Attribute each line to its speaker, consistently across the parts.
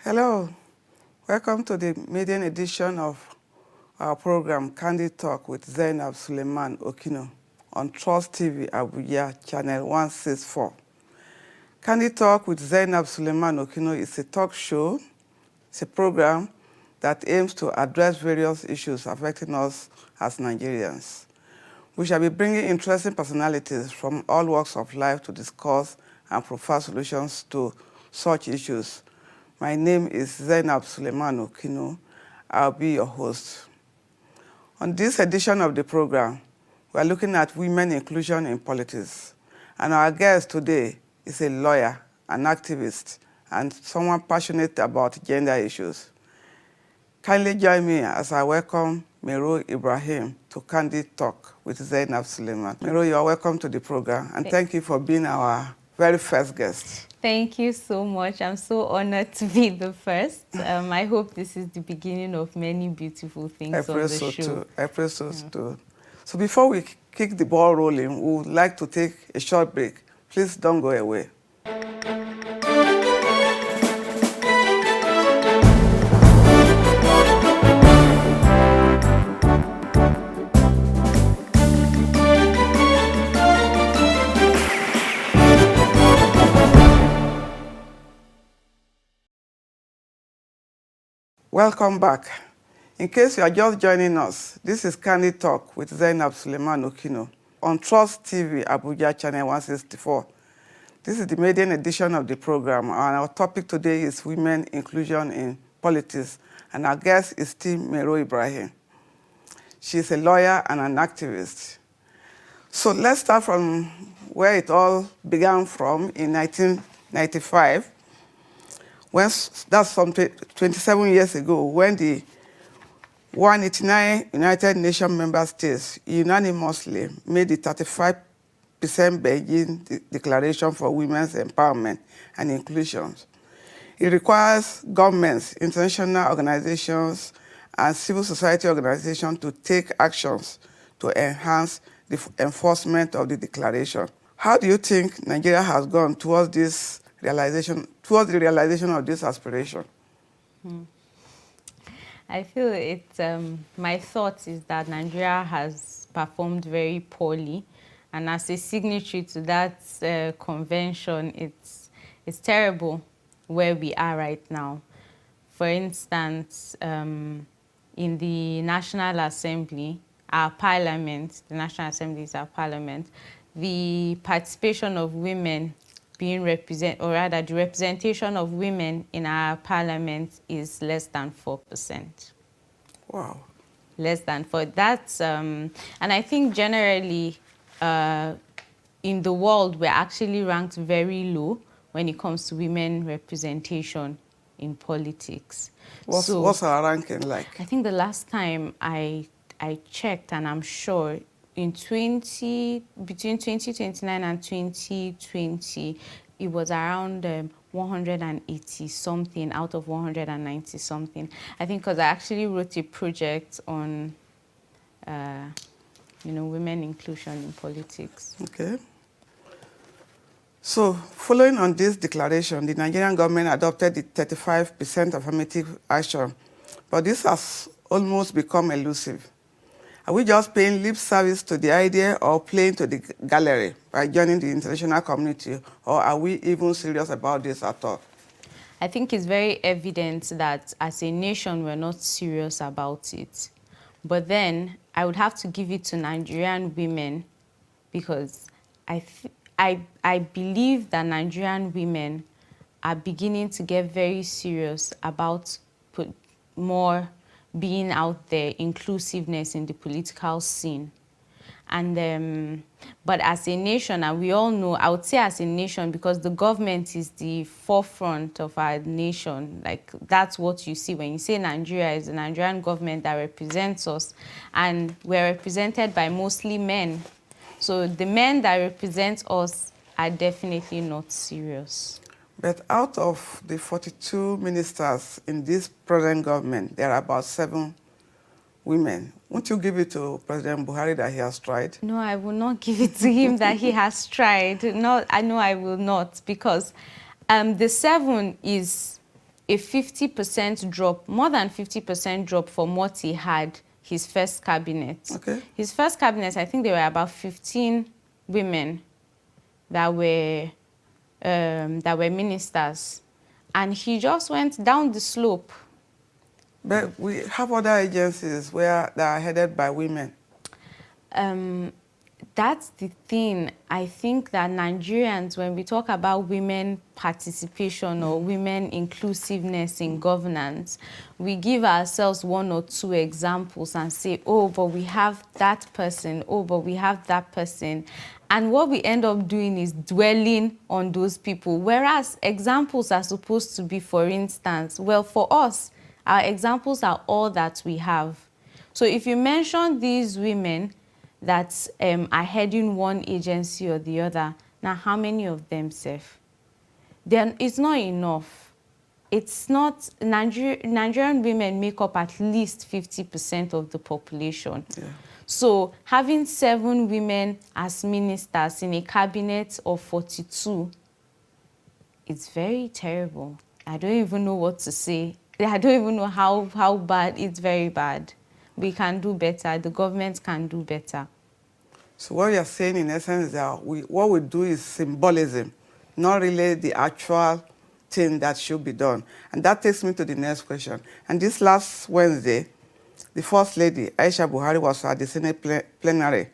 Speaker 1: Hello, welcome to the maiden edition of our program, Candid Talk with Zainab Suleiman Okino on Trust TV Abuja, channel 164. Candid Talk with Zainab Suleiman Okino is a talk show. It's a program that aims to address various issues affecting us as Nigerians. We shall be bringing interesting personalities from all walks of life to discuss and provide solutions to such issues. My name is Zainab Suleiman Okino. I'll be your host. On this edition of the program, we are looking at women inclusion in politics. And our guest today is a lawyer, an activist, and someone passionate about gender issues. Kindly join me as I welcome Mero Ibrahim to Candid Talk with Zainab Suleiman. Mero, you are welcome to the program, and thank you for being our very first guest.
Speaker 2: Thank you so much. I'm so honored to be the first. I hope this is the beginning of many beautiful things on the show.
Speaker 1: I pray so too. So before we kick the ball rolling, we would like to take a short break. Please don't go away. Welcome back. In case you are just joining us, this is Candid Talk with Zainab Suleiman Okino on Trust TV Abuja, channel 164. This is the maiden edition of the program, and our topic today is women inclusion in politics, and our guest is Mero Ibrahim. She is a lawyer and an activist. So let's start from where it all began from in 1995. That's some 27 years ago, when the 189 United Nations member states unanimously made the 35% Beijing Declaration for Women's Empowerment and Inclusion. It requires governments, international organizations, and civil society organizations to take actions to enhance the enforcement of the declaration. How do you think Nigeria has gone towards the realization of this aspiration?
Speaker 2: I feel my thought is that Nigeria has performed very poorly, and as a signatory to that convention, it's terrible where we are right now. For instance, in the National Assembly, our parliament, the National Assembly is our parliament, the participation of women the representation of women in our parliament is less than 4%.
Speaker 1: Wow.
Speaker 2: Less than 4%. That's, and I think generally in the world, we're actually ranked very low when it comes to women representation in politics.
Speaker 1: What's our ranking like?
Speaker 2: I think the last time I checked, and I'm sure, between 2029 and 2020, it was around 180 something out of 190 something. I think because I actually wrote a project on, women inclusion in politics.
Speaker 1: Okay. So, following on this declaration, the Nigerian government adopted the 35% affirmative action, but this has almost become elusive. Are we just paying lip service to the idea or playing to the gallery by joining the international community, or are we even serious about this at all?
Speaker 2: I think it's very evident that as a nation, we're not serious about it. But then I would have to give it to Nigerian women, because I believe that Nigerian women are beginning to get very serious about more being out there, inclusiveness in the political scene. And but as a nation, and we all know, I would say as a nation, because the government is the forefront of our nation, like that's what you see when you say Nigeria is the Nigerian government that represents us, and we're represented by mostly men. So the men that represent us are definitely not serious.
Speaker 1: But out of the 42 ministers in this present government, there are about 7 women. Won't you give it to President Buhari that he has tried?
Speaker 2: No, I will not give it to him that he has tried. No, I know I will not, because the 7 is a 50% drop, more than 50% drop from what he had his first cabinet.
Speaker 1: Okay.
Speaker 2: His first cabinet, I think there were about 15 women that were ministers, and he just went down the slope.
Speaker 1: But we have other agencies where they are headed by women.
Speaker 2: That's the thing. I think that Nigerians, when we talk about women participation or women inclusiveness in governance, we give ourselves one or two examples and say, oh, but we have that person, oh, but we have that person. And what we end up doing is dwelling on those people, whereas examples are supposed to be, for instance, well, for us, our examples are all that we have. So if you mention these women that are heading one agency or the other, now how many of them serve? Then it's not enough. It's not, Nigerian women make up at least 50% of the population. Yeah. So having 7 women as ministers in a cabinet of 42, it's very terrible. I don't even know what to say. I don't even know how bad. It's very bad. We can do better. The government can do better.
Speaker 1: So what you're saying in essence is that what we do is symbolism, not really the actual thing that should be done. And that takes me to the next question. And this last Wednesday, the First Lady, Aisha Buhari, was at the Senate plenary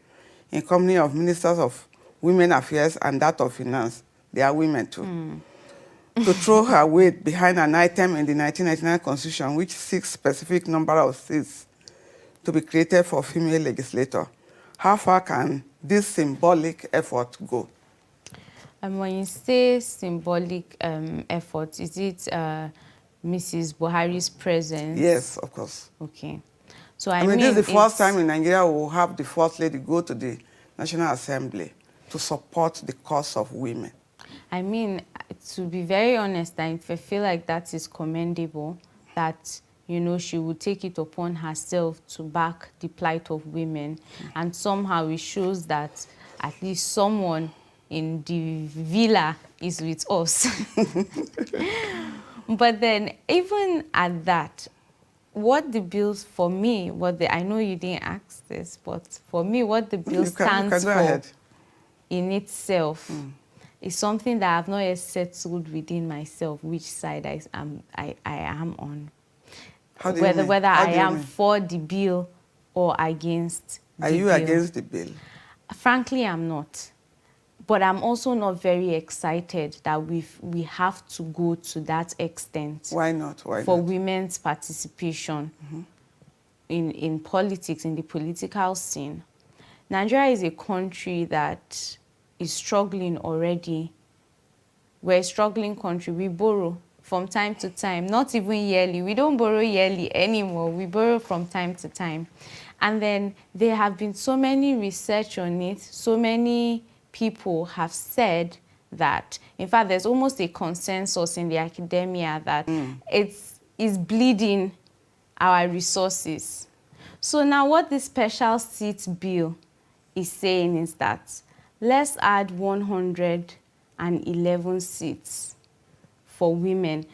Speaker 1: in company of Ministers of Women Affairs and that of Finance. They are women too. To throw her weight behind an item in the 1999 Constitution which seeks specific number of seats to be created for female legislators. How far can this symbolic effort go?
Speaker 2: When you say symbolic effort, is it Mrs. Buhari's presence?
Speaker 1: Yes, of course.
Speaker 2: Okay. So
Speaker 1: I mean, this is the first time in Nigeria we will have the First Lady go to the National Assembly to support the cause of women.
Speaker 2: I mean, to be very honest, I feel like that is commendable, that, you know, she would take it upon herself to back the plight of women. And somehow it shows that at least someone in the villa is with us. But then, even at that, what the bills, for me, I know you didn't ask this, but for me, what the bill stands for in itself is something that I've not yet settled within myself, which side I am on. Whether I am for the bill or against the bill.
Speaker 1: Are you against the bill?
Speaker 2: Frankly, I'm not. But I'm also not very excited that we have to go to that extent.
Speaker 1: Why not?
Speaker 2: For women's participation in politics, in the political scene. Nigeria is a country that is struggling already. We're a struggling country. We borrow from time to time, not even yearly. We don't borrow yearly anymore. We borrow from time to time. And then there have been so many research on it, so many people have said that, in fact, there's almost a consensus in the academia that it's bleeding our resources. So now what the special seat bill is saying is that let's add 111 seats for women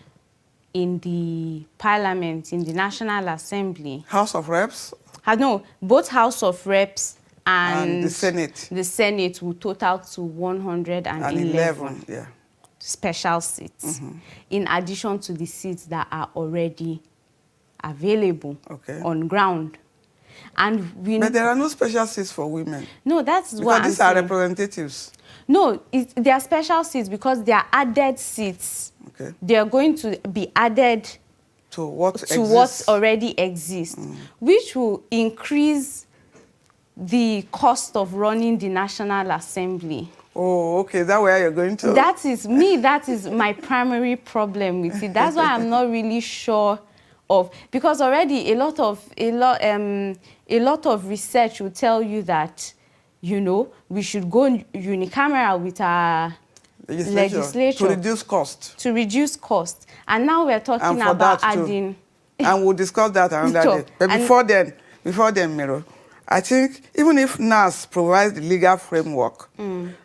Speaker 2: in the parliament, in the National Assembly.
Speaker 1: House of Reps?
Speaker 2: No, both House of Reps and
Speaker 1: the Senate.
Speaker 2: The Senate will total to 111 special seats, in addition to the seats that are already available on ground. But
Speaker 1: there are no special seats for women.
Speaker 2: No, that's what
Speaker 1: these are representatives.
Speaker 2: No, they are special seats because they are added seats. Okay. They are going to be added
Speaker 1: to what
Speaker 2: already exists, which will increase the cost of running the National Assembly.
Speaker 1: Oh, okay. Is that where you're going to?
Speaker 2: That is my primary problem with it. That's why I'm not really sure of, because already a lot of research will tell you that, you know, we should go unicameral with our legislature
Speaker 1: to reduce cost.
Speaker 2: To reduce cost. And now we're talking about adding.
Speaker 1: And we'll discuss that another day. But before then, Miro, I think even if NAS provides the legal framework,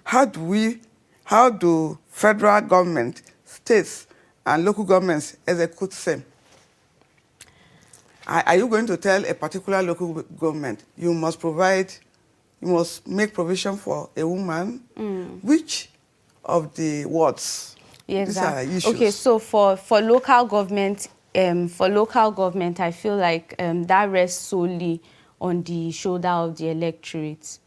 Speaker 1: how do federal government, states, and local governments execute same. Are you going to tell a particular local government, you must make provision for a woman? Which of the wards?
Speaker 2: Yes,
Speaker 1: These are issues.
Speaker 2: okay, so for local government, I feel like that rests solely on the shoulder of the electorate.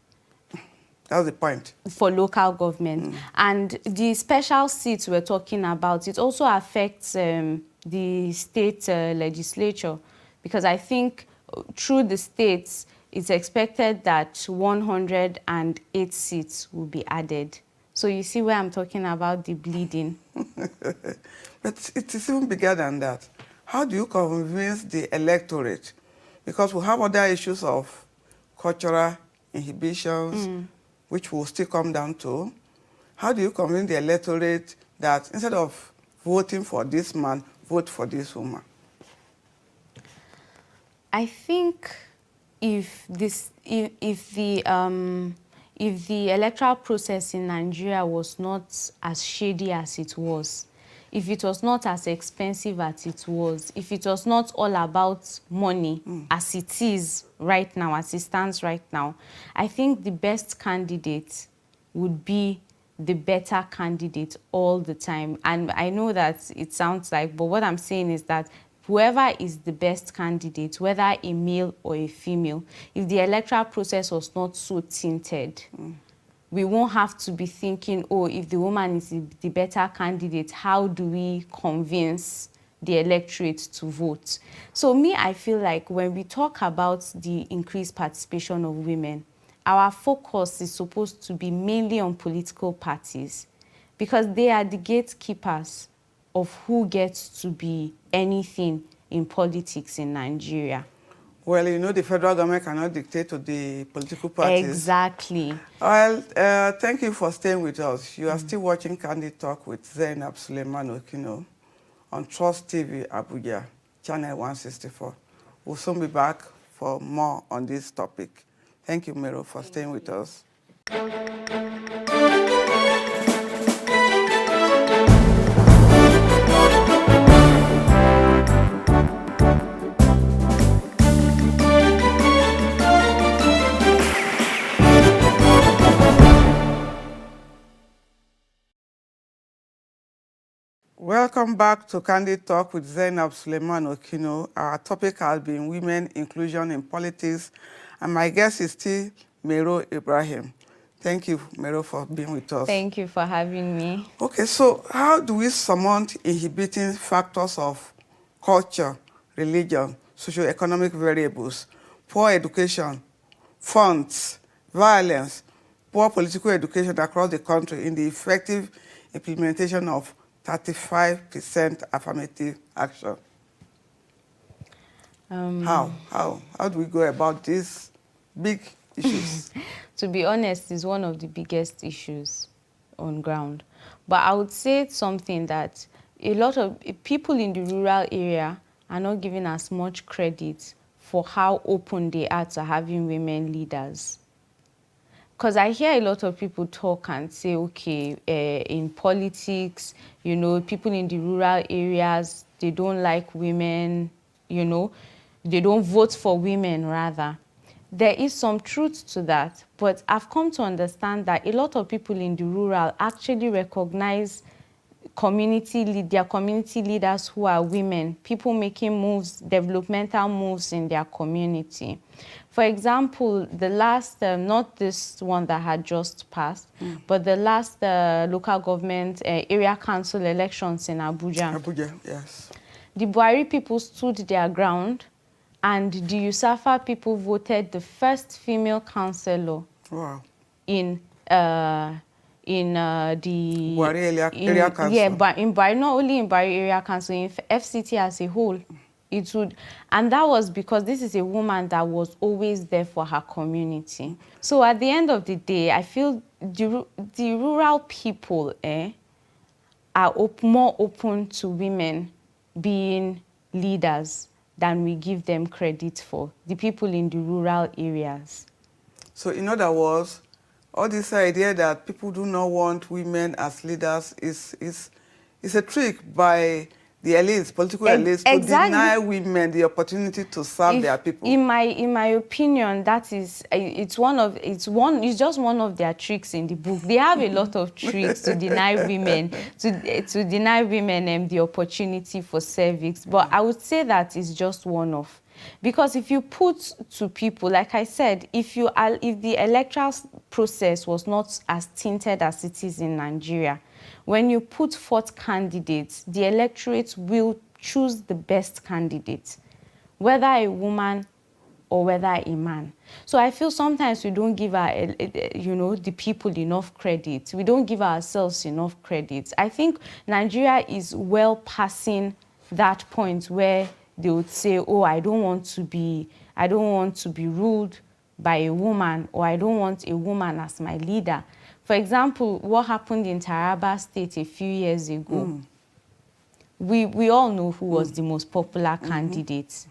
Speaker 1: That's the point.
Speaker 2: For local government. And the special seats we're talking about, it also affects the state legislature, because I think through the states, it's expected that 108 seats will be added. So you see where I'm talking about the bleeding.
Speaker 1: But it is even bigger than that. How do you convince the electorate? Because we have other issues of cultural inhibitions, which will still come down to. How do you convince the electorate that instead of voting for this man, vote for this woman?
Speaker 2: I think if the electoral process in Nigeria was not as shady as it was, if it was not as expensive as it was, if it was not all about money as it is right now, as it stands right now, I think the best candidate would be the better candidate all the time. And I know that it sounds like, but what I'm saying is that whoever is the best candidate, whether a male or a female, if the electoral process was not so tinted, we won't have to be thinking, oh, if the woman is the better candidate, how do we convince the electorate to vote? So me, I feel like when we talk about the increased participation of women, our focus is supposed to be mainly on political parties, because they are the gatekeepers of who gets to be anything in politics in Nigeria.
Speaker 1: Well, you know, the federal government cannot dictate to the political parties.
Speaker 2: Exactly.
Speaker 1: Well, thank you for staying with us. You are still watching Candid Talk with Zainab Suleiman Okino on Trust TV Abuja, channel 164. We'll soon be back for more on this topic. Thank you, Mero, for staying with us. Welcome back to Candid Talk with Zainab Suleiman Okino. Our topic has been women inclusion in politics, and my guest is still Mero Ibrahim. Thank you, Mero, for being with us.
Speaker 2: Thank you for having me.
Speaker 1: Okay, so how do we surmount inhibiting factors of culture, religion, socioeconomic variables, poor education, funds, violence, poor political education across the country in the effective implementation of 35% affirmative action? How do we go about these big issues?
Speaker 2: To be honest, is one of the biggest issues on ground. But I would say something that a lot of people in the rural area are not given as much credit for how open they are to having women leaders. Because I hear a lot of people talk and say, okay, in politics, you know, people in the rural areas, they don't like women, you know, they don't vote for women, rather. There is some truth to that, but I've come to understand that a lot of people in the rural actually recognize their community leaders who are women, people making moves, developmental moves in their community. For example, the last, not this one that had just passed, but the last local government area council elections in Abuja.
Speaker 1: Abuja, yes.
Speaker 2: The Buhari people stood their ground, and the Yusafa people voted the first female councillor.
Speaker 1: Wow.
Speaker 2: In the
Speaker 1: Buhari area council.
Speaker 2: Yeah, but in Buhari, not only in Buhari area council, in FCT as a whole, it would, and that was because this is a woman that was always there for her community. So at the end of the day, I feel the rural people are more open to women being leaders than we give them credit for, the people in the rural areas.
Speaker 1: So in other words, all this idea that people do not want women as leaders is It's a trick by the elites, political elites, to deny women the opportunity to serve their people.
Speaker 2: In my opinion, that is it's just one of their tricks in the book. They have a lot of tricks to deny women the opportunity for cervix. But I would say that is just one of. Because if you put to people, like I said, if the electoral process was not as tainted as it is in Nigeria, when you put forth candidates, the electorate will choose the best candidate, whether a woman or whether a man. So I feel sometimes we don't give the people enough credit. We don't give ourselves enough credit. I think Nigeria is well passing that point where they would say, oh, I don't want to be ruled by a woman, or I don't want a woman as my leader. For example, what happened in Taraba State a few years ago, we all know who was the most popular candidate.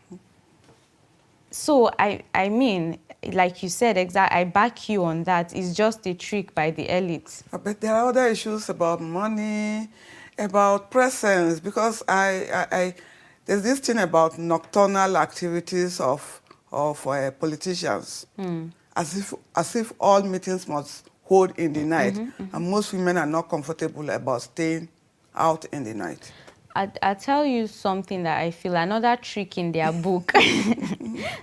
Speaker 2: So I mean, like you said, I back you on that. It's just a trick by the elites.
Speaker 1: But there are other issues about money, about presence, because there's this thing about nocturnal activities of politicians, as if all meetings must hold in the night, and most women are not comfortable about staying out in the night.
Speaker 2: I'll tell you something that I feel, another trick in their book.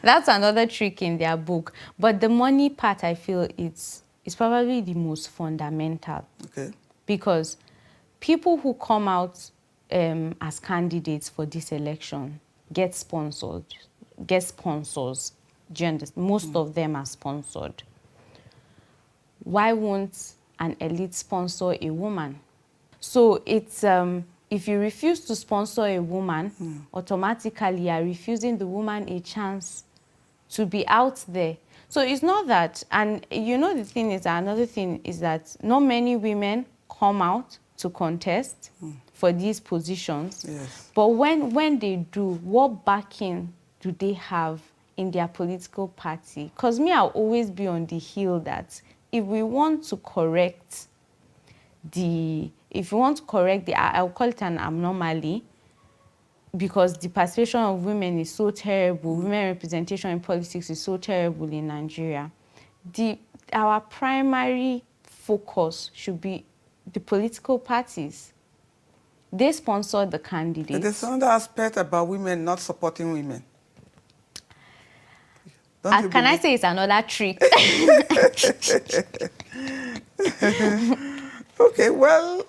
Speaker 2: That's another trick in their book. But the money part, I feel it's probably the most fundamental.
Speaker 1: Okay.
Speaker 2: Because people who come out as candidates for this election get sponsors. Do you understand? Most of them are sponsored. Why won't an elite sponsor a woman? So it's if you refuse to sponsor a woman, automatically you are refusing the woman a chance to be out there. So it's not that, and the thing is, another thing is that not many women come out to contest for these positions.
Speaker 1: Yes.
Speaker 2: But when they do, what backing do they have in their political party? Because me, I'll always be on the hill that if we want to correct I'll call it an anomaly, because the participation of women is so terrible, women representation in politics is so terrible in Nigeria. Our primary focus should be the political parties. They sponsor the candidates.
Speaker 1: And there's another aspect about women not supporting women.
Speaker 2: Can I say it's another trick?
Speaker 1: Okay, well,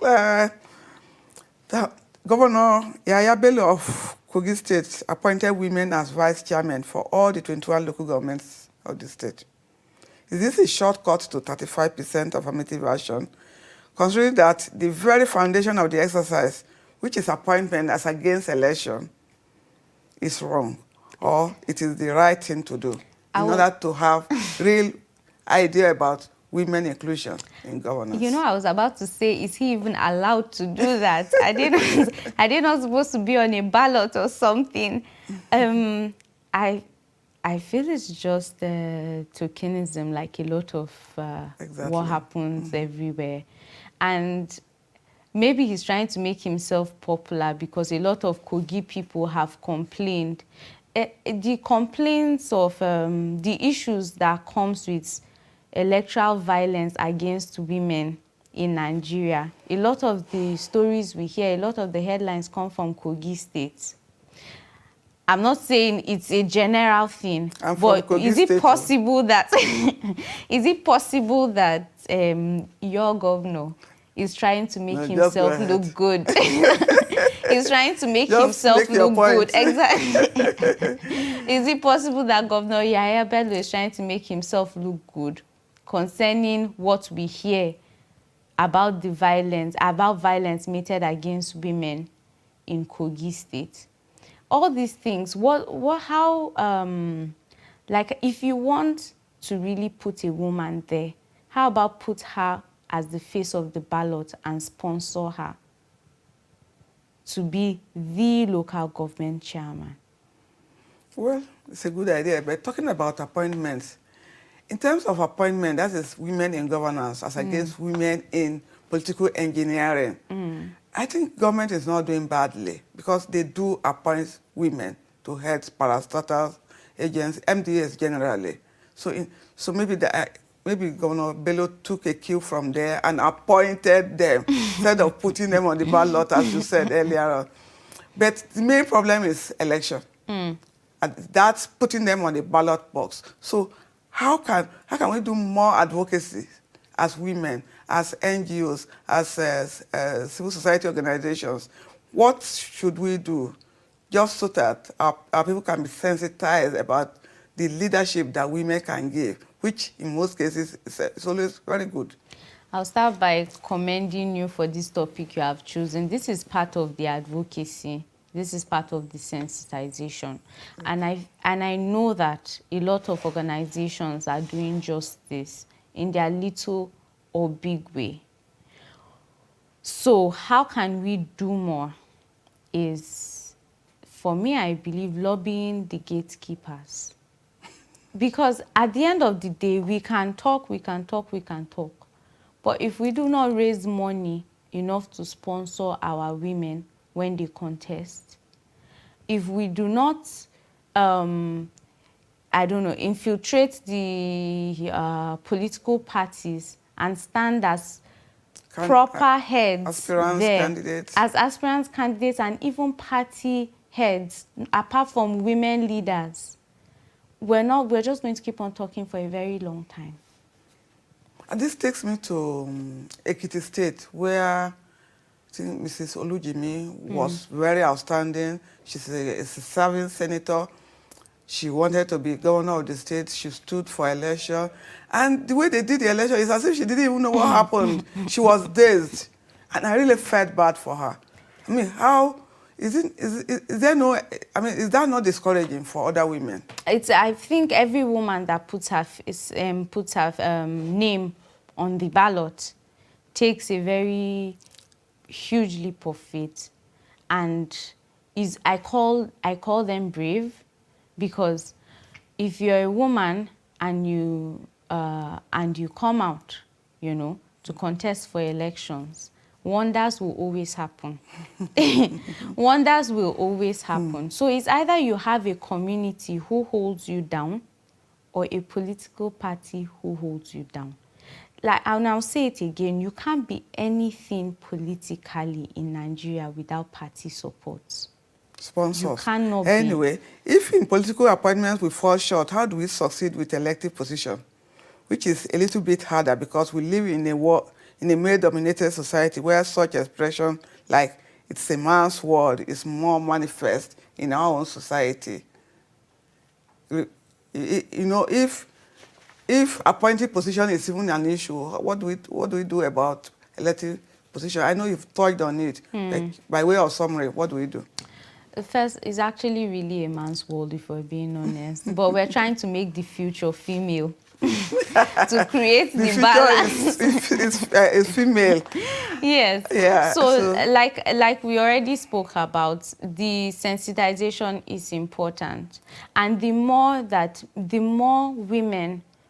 Speaker 1: the Governor Yahaya Bello of Kogi State appointed women as vice chairman for all the 21 local governments of the state. Is this a shortcut to 35% affirmative action, considering that the very foundation of the exercise, which is appointment as against election, is wrong, or it is the right thing to do in order to have real idea about women inclusion in governance?
Speaker 2: I was about to say, is he even allowed to do that? Are they not supposed to be on a ballot or something? I feel it's just tokenism, like a lot of what happens everywhere. And maybe he's trying to make himself popular because a lot of Kogi people have complained. The complaints of the issues that comes with electoral violence against women in Nigeria, a lot of the stories we hear, a lot of the headlines come from Kogi State. I'm not saying it's a general thing, but is it possible that your governor is trying to make himself look good? He's trying to make himself look good. Exactly. Is it possible that Governor Yahaya Bello is trying to make himself look good concerning what we hear about violence meted against women in Kogi State? All these things, like if you want to really put a woman there, how about put her as the face of the ballot and sponsor her to be the local government chairman?
Speaker 1: Well, it's a good idea, but talking about appointments, in terms of appointment, that is women in governance as against women in political engineering, I think government is not doing badly because they do appoint women to head parastatal agencies, MDAs generally. So maybe Governor Bello took a cue from there and appointed them instead of putting them on the ballot, as you said earlier on. But the main problem is election. And that's putting them on the ballot box. So how can we do more advocacy as women, as NGOs, as civil society organizations? What should we do just so that our people can be sensitized about the leadership that women can give, which in most cases is always very good?
Speaker 2: I'll start by commending you for this topic you have chosen. This is part of the advocacy. This is part of the sensitization. And I know that a lot of organizations are doing just this in their little or big way. So how can we do more is, for me, I believe lobbying the gatekeepers. Because at the end of the day, we can talk. But if we do not raise money enough to sponsor our women when they contest, if we do not, infiltrate the political parties and stand as proper heads as aspirant candidates and even party heads, apart from women leaders, we're just going to keep on talking for a very long time.
Speaker 1: And this takes me to Ekiti State, where I think Mrs. Olujimi was very outstanding. She's a serving senator. She wanted to be governor of the state. She stood for election. And the way they did the election is as if she didn't even know what happened. She was dazed. And I really felt bad for her. I mean, is that not discouraging for other women?
Speaker 2: I think every woman that puts her name on the ballot takes a very huge leap of faith, and I call them brave, because if you're a woman and you come out, to contest for elections, wonders will always happen. Wonders will always happen. So it's either you have a community who holds you down or a political party who holds you down. I'll now say it again, you can't be anything politically in Nigeria without party support.
Speaker 1: Sponsors.
Speaker 2: You cannot
Speaker 1: anyway, if in political appointments we fall short, how do we succeed with elective position? Which is a little bit harder because we live in a male-dominated society where such expression like it's a man's world is more manifest in our own society. If appointed position is even an issue, what do we do about elective position? I know you've touched on it. Like, by way of summary, what do we do?
Speaker 2: First, it's actually really a man's world, if we're being honest. But we're trying to make the future female. To create the balance.
Speaker 1: Is female.
Speaker 2: Yes.
Speaker 1: Yeah.
Speaker 2: So like we already spoke about, the sensitization is important, and the more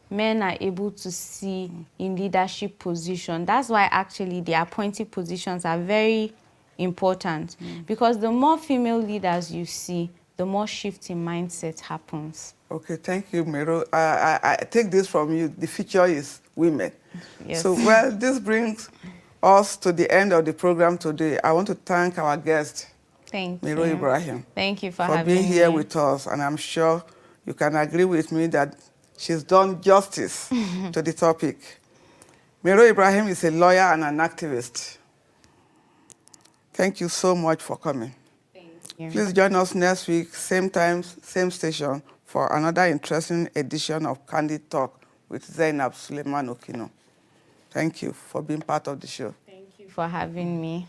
Speaker 2: men are able to see in leadership position, that's why actually the appointed positions are very important, because the more female leaders you see, the more shift in mindset happens.
Speaker 1: Okay, thank you, Mero. I take this from you. The future is women.
Speaker 2: Yes.
Speaker 1: So, well, this brings us to the end of the program today. I want to thank our guest, Mero Ibrahim.
Speaker 2: Thank you for
Speaker 1: being here with us. And I'm sure you can agree with me that she's done justice to the topic. Mero Ibrahim is a lawyer and an activist. Thank you so much for coming.
Speaker 2: Thank you.
Speaker 1: Please join us next week, same time, same station, for another interesting edition of Candid Talk with Zainab Suleiman Okino. Thank you for being part of the show.
Speaker 2: Thank you for having me.